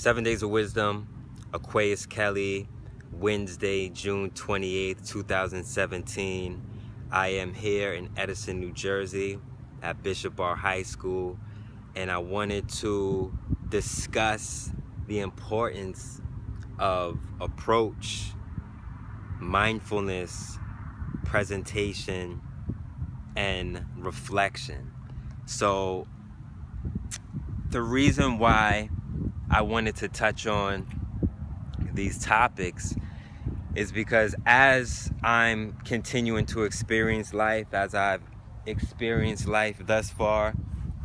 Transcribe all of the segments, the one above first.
7 Days of Wisdom, Aquaus Kelley, Wednesday, June 28th, 2017. I am here in Edison, New Jersey at Bishop Bar High School, and I wanted to discuss the importance of approach, mindfulness, presentation, and reflection. So the reason why I wanted to touch on these topics is because as I'm continuing to experience life, as I've experienced life thus far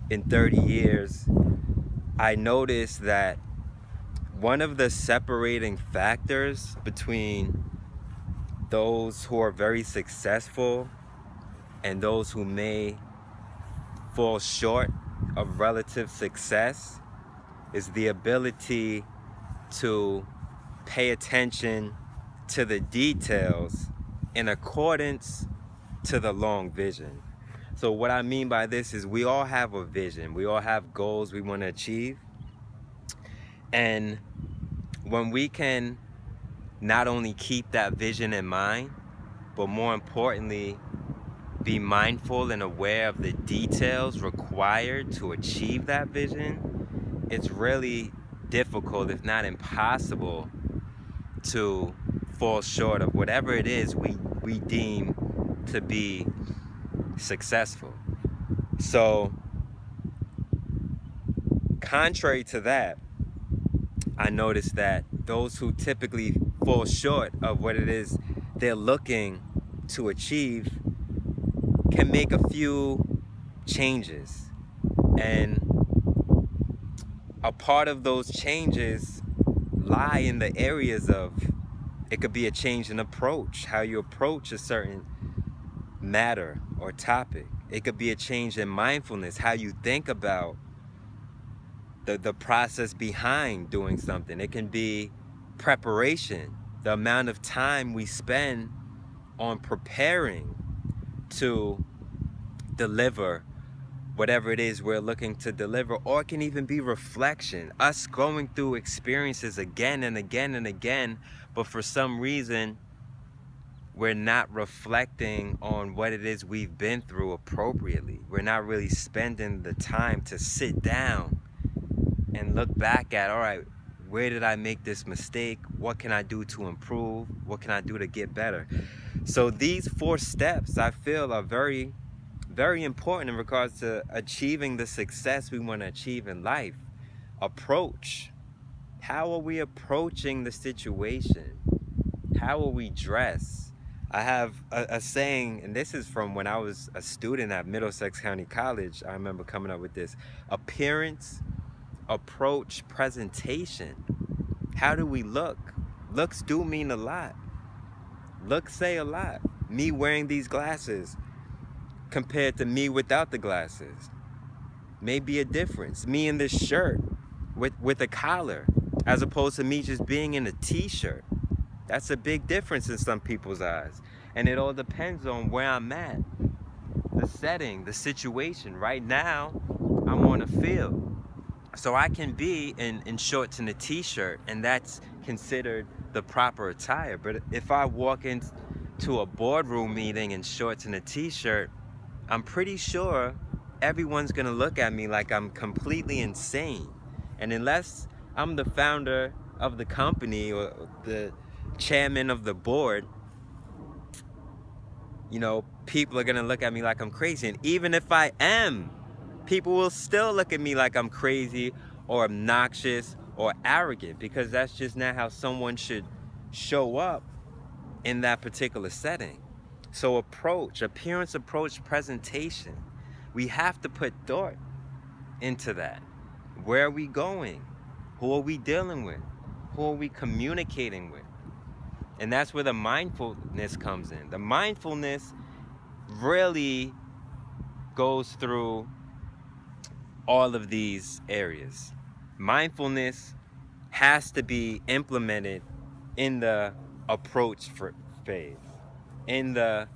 in 30 years, I noticed that one of the separating factors between those who are very successful and those who may fall short of relative success is the ability to pay attention to the details in accordance to the long vision. So what I mean by this is we all have a vision. We all have goals we want to achieve. And when we can not only keep that vision in mind, but more importantly, be mindful and aware of the details required to achieve that vision, it's really difficult, if not impossible, to fall short of whatever it is we deem to be successful. So, contrary to that, I noticed that those who typically fall short of what it is they're looking to achieve can make a few changes. And a part of those changes lie in the areas of, it could be a change in approach, how you approach a certain matter or topic. It could be a change in mindfulness, how you think about the process behind doing something. It can be preparation, the amount of time we spend on preparing to deliver whatever it is we're looking to deliver, or it can even be reflection, us going through experiences again and again and again, but for some reason we're not reflecting on what it is we've been through appropriately. We're not really spending the time to sit down and look back at, all right, where did I make this mistake? What can I do to improve? What can I do to get better? So these 4 steps I feel are very, very important in regards to achieving the success we want to achieve in life. Approach. How are we approaching the situation? How will we dress? I have a saying, and this is from when I was a student at Middlesex County College. I remember coming up with this: appearance, approach, presentation. How do we look? Looks do mean a lot. Looks say a lot. Me wearing these glasses compared to me without the glasses may be a difference. Me in this shirt with a collar as opposed to me just being in a t-shirt. That's a big difference in some people's eyes. And it all depends on where I'm at, the setting, the situation. Right now, I'm on a field. So I can be in shorts and a t-shirt, and that's considered the proper attire. But if I walk into a boardroom meeting in shorts and a t-shirt, I'm pretty sure everyone's gonna look at me like I'm completely insane. And unless I'm the founder of the company or the chairman of the board, you know, people are gonna look at me like I'm crazy. And even if I am, people will still look at me like I'm crazy or obnoxious or arrogant, because that's just not how someone should show up in that particular setting. So approach, appearance, approach, presentation. We have to put thought into that. Where are we going? Who are we dealing with? Who are we communicating with? And that's where the mindfulness comes in. The mindfulness really goes through all of these areas. Mindfulness has to be implemented in the approach phase, in the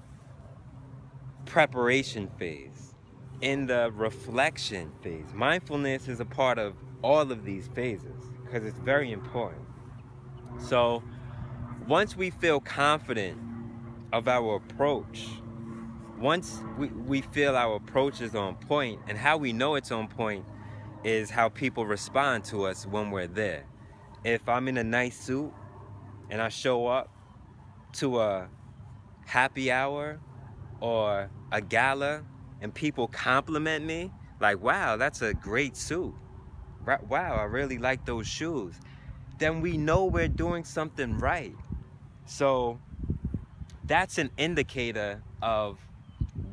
preparation phase, in the reflection phase. Mindfulness is a part of all of these phases. because it's very important. So once we feel confident of our approach, once we feel our approach is on point, and how we know it's on point is how people respond to us when we're there. If I'm in a nice suit and I show up to a happy hour or a gala and people compliment me, like, wow, that's a great suit. Wow, I really like those shoes. Then we know we're doing something right. So that's an indicator of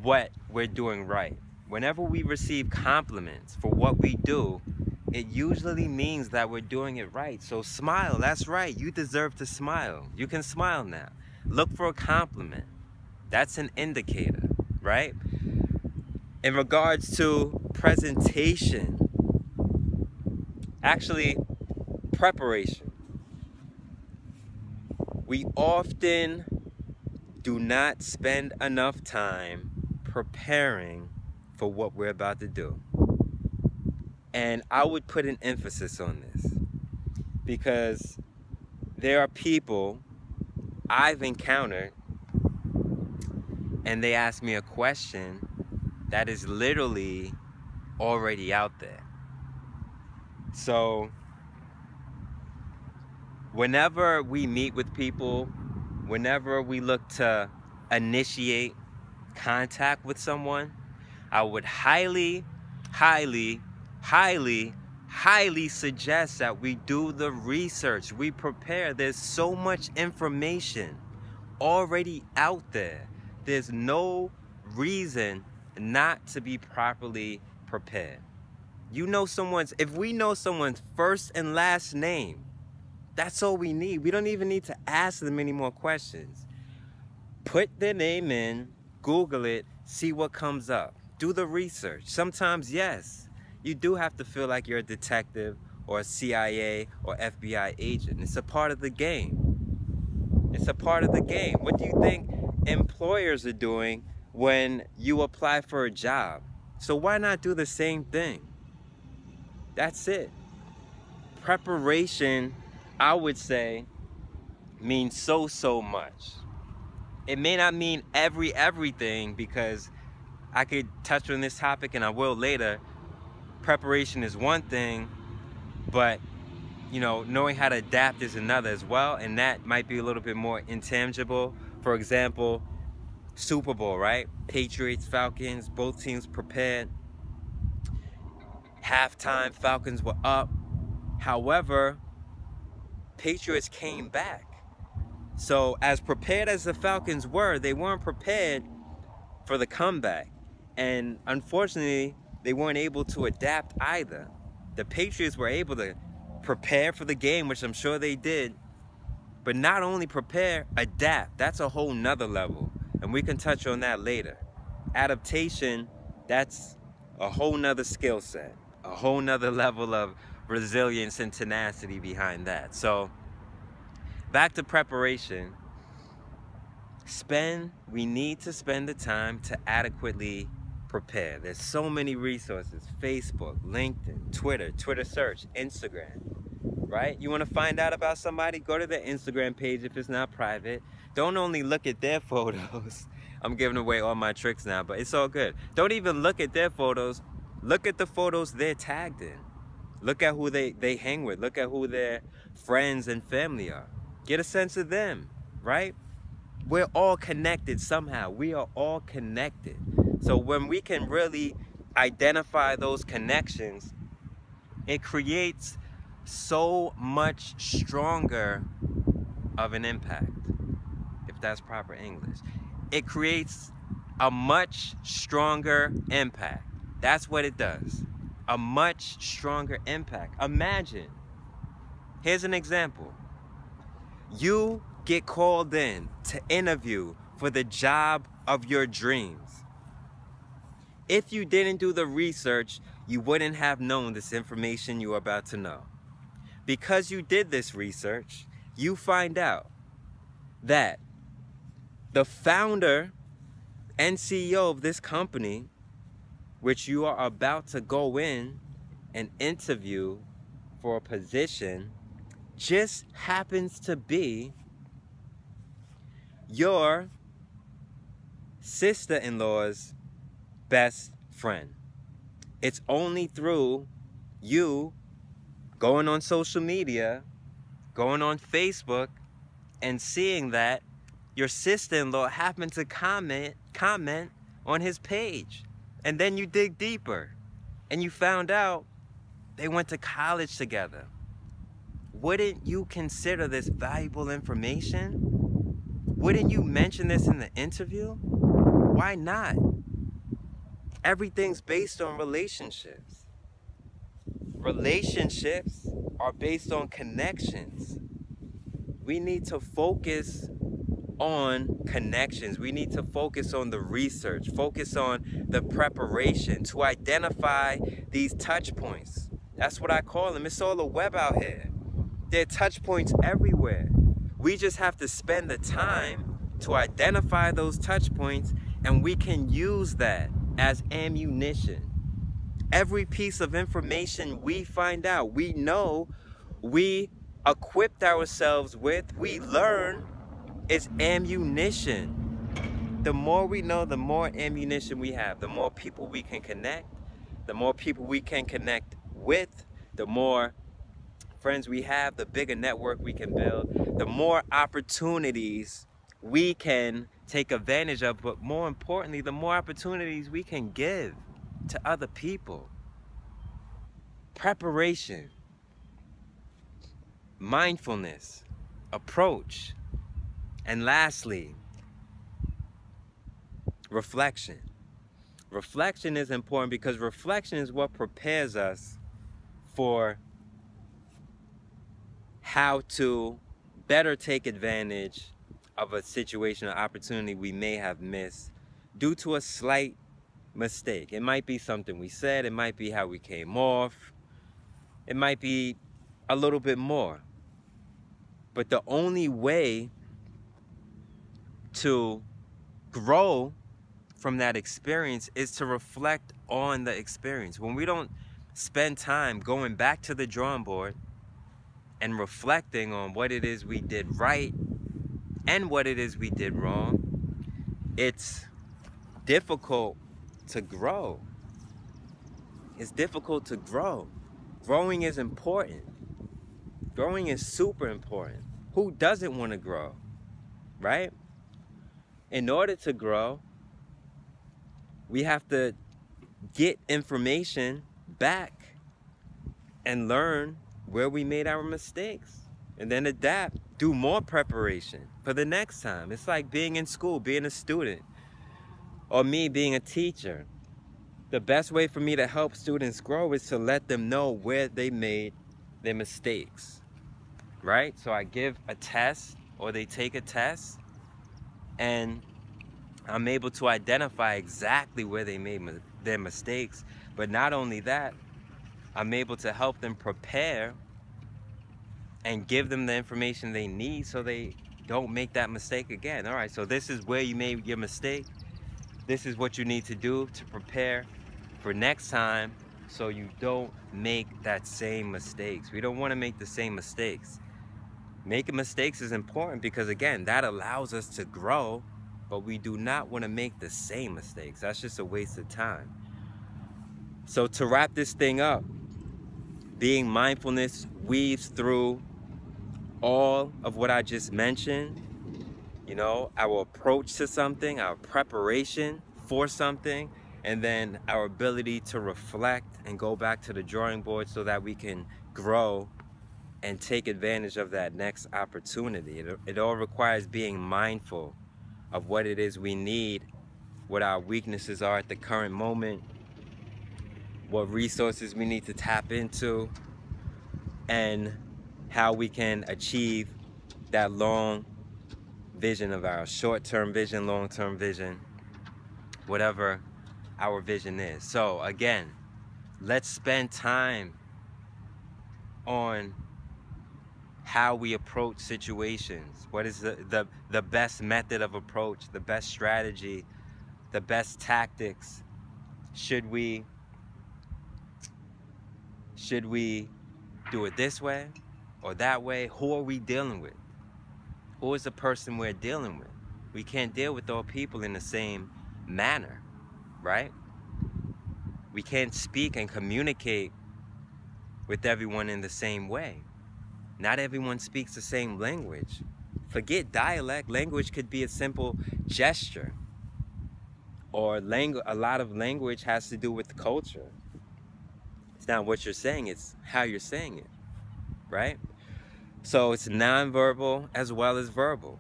what we're doing right. Whenever we receive compliments for what we do, it usually means that we're doing it right. So smile, that's right. You deserve to smile. You can smile now. Look for a compliment. That's an indicator, right? In regards to presentation, actually, preparation. We often do not spend enough time preparing for what we're about to do. And I would put an emphasis on this because there are people I've encountered and they ask me a question that is literally already out there. So whenever we meet with people, whenever we look to initiate contact with someone, I would highly suggest that we do the research, we prepare. There's so much information already out there. There's no reason not to be properly prepared. You know if we know someone's first and last name, that's all we need. We don't even need to ask them any more questions. Put their name in, Google it, see what comes up. Do the research. Sometimes, yes, you do have to feel like you're a detective or a CIA or FBI agent. It's a part of the game. It's a part of the game. What do you think employers are doing when you apply for a job? So why not do the same thing? That's it. Preparation, I would say, means so much. It may not mean everything, because I could touch on this topic and I will later. Preparation is one thing, but knowing how to adapt is another as well, and that might be a little bit more intangible. For example, Super Bowl, right? Patriots, Falcons, both teams prepared. Halftime, Falcons were up. However, Patriots came back. So as prepared as the Falcons were, they weren't prepared for the comeback. And unfortunately, they weren't able to adapt either. The Patriots were able to prepare for the game, which I'm sure they did, but not only prepare, adapt. That's a whole nother level, and we can touch on that later. Adaptation, that's a whole nother skill set, a whole nother level of resilience and tenacity behind that. So back to preparation. We need to spend the time to adequately prepare. There's so many resources: Facebook, LinkedIn, Twitter search, Instagram, right? You want to find out about somebody, go to their Instagram page if it's not private. Don't only look at their photos. I'm giving away all my tricks now, but it's all good. Don't even look at their photos. Look at the photos they're tagged in. Look at who they hang with. Look at who their friends and family are. Get a sense of them, right? We're all connected somehow. We are all connected. So when we can really identify those connections, it creates so much stronger of an impact, if that's proper English. It creates a much stronger impact. That's what it does. A much stronger impact. Imagine, here's an example. You get called in to interview for the job of your dreams. If you didn't do the research, you wouldn't have known this information you're about to know. Because you did this research, you find out that the founder and CEO of this company, which you are about to go in and interview for a position just happens to be your sister-in-law's best friend. It's only through you going on social media, going on Facebook, and seeing that your sister-in-law happened to comment on his page. And then you dig deeper and you found out they went to college together. Wouldn't you consider this valuable information? Wouldn't you mention this in the interview? Why not? Everything's based on relationships. Relationships are based on connections. We need to focus on connections. We need to focus on the research, focus on the preparation to identify these touch points. That's what I call them. It's all a web out here. There are touch points everywhere. We just have to spend the time to identify those touch points, and we can use that as ammunition. Every piece of information we find out, we know, we equipped ourselves with, we learn, is ammunition. The more we know, the more ammunition we have, the more people we can connect, the more people we can connect with, the more friends we have, the bigger network we can build, the more opportunities we can take advantage of, but more importantly, the more opportunities we can give to other people. Preparation, mindfulness, approach, and lastly, reflection. Reflection is important because reflection is what prepares us for how to better take advantage of a situation or opportunity we may have missed due to a slight mistake. It might be something we said, it might be how we came off, it might be a little bit more. But the only way to grow from that experience is to reflect on the experience. When we don't spend time going back to the drawing board and reflecting on what it is we did right and what it is we did wrong, it's difficult to grow. It's difficult to grow. Growing is important. Growing is super important. Who doesn't want to grow, right? In order to grow, we have to get information back and learn where we made our mistakes, and then adapt, do more preparation for the next time. It's like being in school, being a student, or me being a teacher. The best way for me to help students grow is to let them know where they made their mistakes, right? So I give a test, or they take a test, and I'm able to identify exactly where they made their mistakes. But not only that, I'm able to help them prepare and give them the information they need so they don't make that mistake again. All right, so this is where you made your mistake. This is what you need to do to prepare for next time so you don't make that same mistakes. We don't want to make the same mistakes. Making mistakes is important because, again, that allows us to grow, but we do not want to make the same mistakes. That's just a waste of time. So to wrap this thing up, being mindfulness weaves through all of what I just mentioned. You know, our approach to something, our preparation for something, and then our ability to reflect and go back to the drawing board so that we can grow and take advantage of that next opportunity. It all requires being mindful of what it is we need, what our weaknesses are at the current moment, what resources we need to tap into, and how we can achieve that long vision of ours, short-term vision, long-term vision, whatever our vision is. So again, let's spend time on how we approach situations. What is the best method of approach, the best strategy, the best tactics? Should we do it this way or that way? Who are we dealing with? Who is the person we're dealing with? We can't deal with all people in the same manner, right? We can't speak and communicate with everyone in the same way. Not everyone speaks the same language. Forget dialect. Language could be a simple gesture. Or a lot of language has to do with culture. It's not what you're saying, it's how you're saying it, right? So it's nonverbal as well as verbal.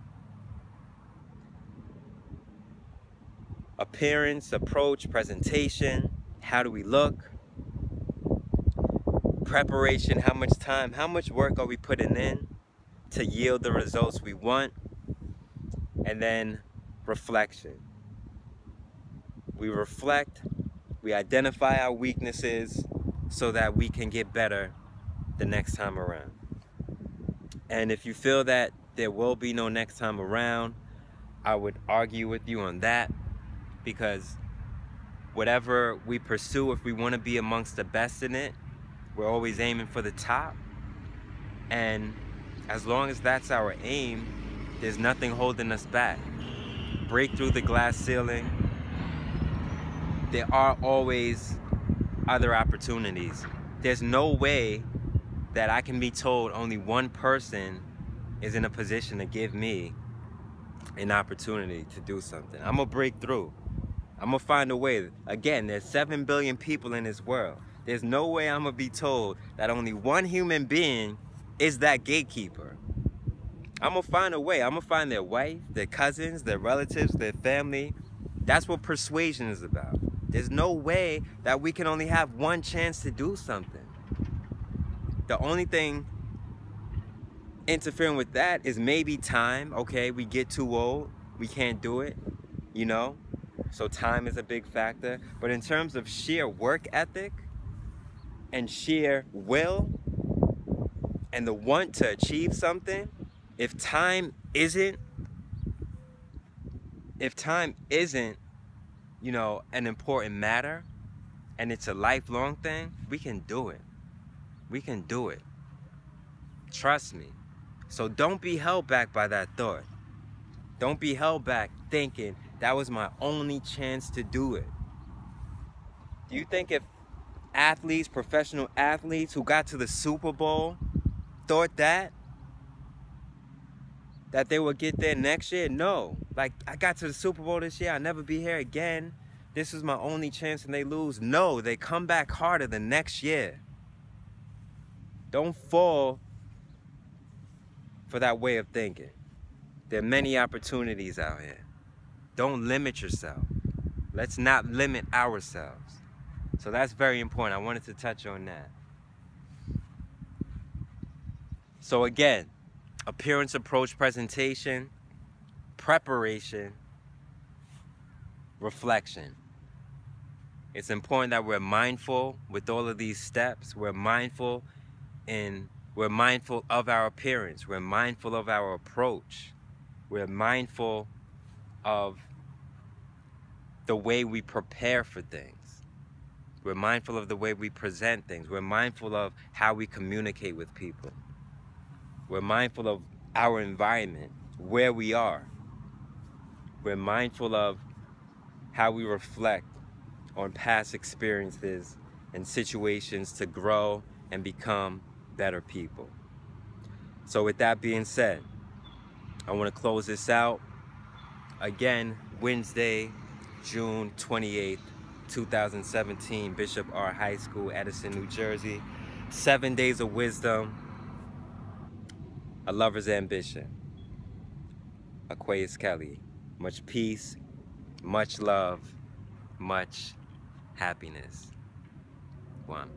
Appearance, approach, presentation, how do we look? Preparation, how much time, how much work are we putting in to yield the results we want? And then reflection. We reflect, we identify our weaknesses so that we can get better the next time around. And if you feel that there will be no next time around, I would argue with you on that, because whatever we pursue, if we want to be amongst the best in it, we're always aiming for the top. And as long as that's our aim, there's nothing holding us back. Break through the glass ceiling. There are always other opportunities. There's no way that I can be told only one person is in a position to give me an opportunity to do something. I'm gonna break through. I'm gonna find a way. Again, there's 7 billion people in this world. There's no way I'm gonna be told that only one human being is that gatekeeper. I'm gonna find a way. I'm gonna find their wife, their cousins, their relatives, their family. That's what persuasion is about. There's no way that we can only have one chance to do something. The only thing interfering with that is maybe time. Okay, we get too old, we can't do it, you know? So time is a big factor. But in terms of sheer work ethic and sheer will and the want to achieve something, if time isn't, you know, an important matter and it's a lifelong thing, we can do it. We can do it. Trust me. So don't be held back by that thought. Don't be held back thinking that was my only chance to do it. Do you think if athletes, professional athletes who got to the Super Bowl thought that they would get there next year? No. Like, I got to the Super Bowl this year, I'll never be here again. This is my only chance and they lose. No, they come back harder the next year. Don't fall for that way of thinking. There are many opportunities out here. Don't limit yourself. Let's not limit ourselves. So that's very important. I wanted to touch on that. So again, appearance, approach, presentation, preparation, reflection. It's important that we're mindful with all of these steps. We're mindful of our appearance. We're mindful of our approach. We're mindful of the way we prepare for things. We're mindful of the way we present things. We're mindful of how we communicate with people. We're mindful of our environment, where we are. We're mindful of how we reflect on past experiences and situations to grow and become better people. So with that being said, I want to close this out. Again, Wednesday, June 28th, 2017, Bishop R. High School, Edison, New Jersey. 7 days of wisdom, a lover's ambition. Aquaus Kelley. Much peace, much love, much happiness. One.